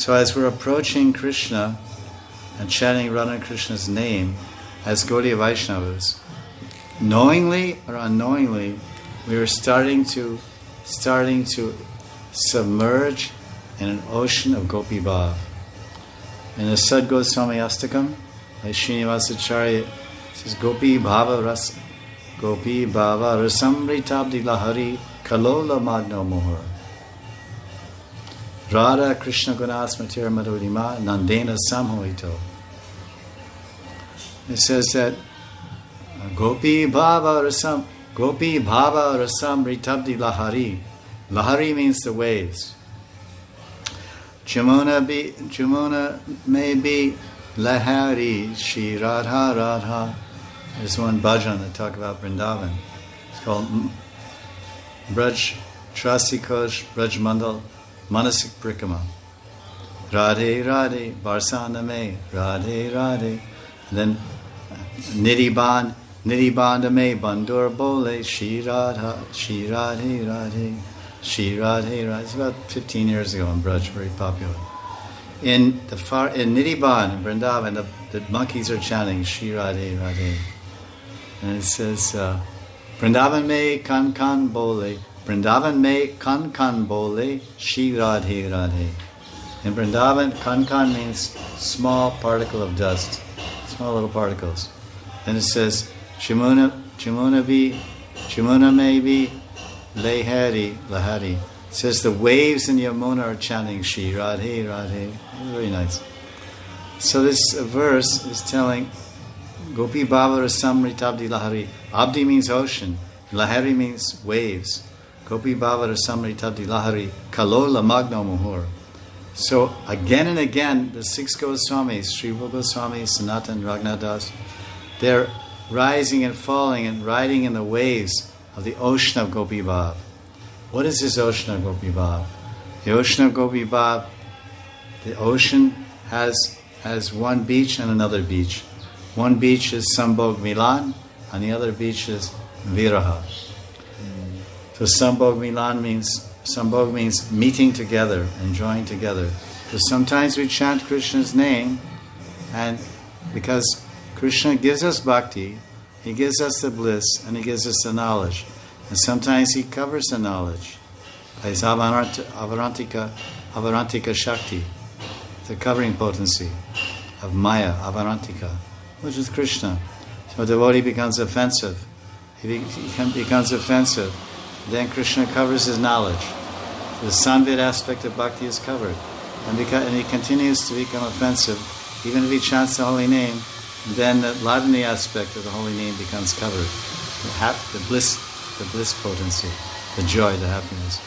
So as we're approaching Krishna and chanting Radha Krishna's name as Gaudiya Vaishnavas, knowingly or unknowingly, we are starting to submerge in an ocean of Gopi Bhav. In the Sad Goswami Astakam, like Srinivasacharya says, Gopi Bhava Rasamritabdi Lahari Kalola Magno Mohar. Radha Krishna Gunasmatir Madhurima Nandena Samhoito. It says that Gopi Bhava Rasam Ritabdi Lahari. Lahari means the waves. Jamuna may be Lahari Shri Radha Radha. There's one bhajan that talk about Vrindavan. It's called Braj Trasikosh Braj Mandal Manasik Prikama. Radhe Radhe Barsaname Radhe Radhe. And then Nidibandame Bandur Bole Shri Radha Shri Radhe Radhe Shri Radhe Radhe. It's about 15 years ago in Braj, very popular. In Nidiband, in Vrindavan, the monkeys are chanting Shri Radhe Radhe. And it says, Vrindavan me kan kan bole, Vrindavan me kan kan bole, Shri Radhe Radhe. In Vrindavan, kan kan means small particle of dust, small little particles. Then it says, Chimuna may be Lahari. It says the waves in Yamuna are chanting Shri Radhe Radhe. Very nice. So this verse is telling Gopi Bhava Rasamri Tabdi Lahari. Abdi means ocean. Lahari means waves. Gopi Bhava Rasamri Tabdi Lahari. Kalola Magno Muhur. So again and again, the six Goswamis, Sri Goswami, Sanatan, Raghunadas, they're rising and falling and riding in the waves of the ocean of Gopi Bhav. What is this ocean of Gopi Bhav? The ocean of Gopi Bhav, the ocean has one beach and another beach. One beach is Sambhog Milan, and the other beach is Viraha. So Sambhog means meeting together, enjoying together. So sometimes we chant Krishna's name, and because Krishna gives us bhakti, He gives us the bliss, and He gives us the knowledge. And sometimes He covers the knowledge by His avarantika shakti, the covering potency of Maya, avarantika, which is Krishna. So a devotee becomes offensive. He becomes offensive. Then Krishna covers his knowledge. The Sanvid aspect of bhakti is covered. And he continues to become offensive. Even if he chants the holy name, then the Ladini aspect of the holy name becomes covered. The bliss potency, the joy, the happiness.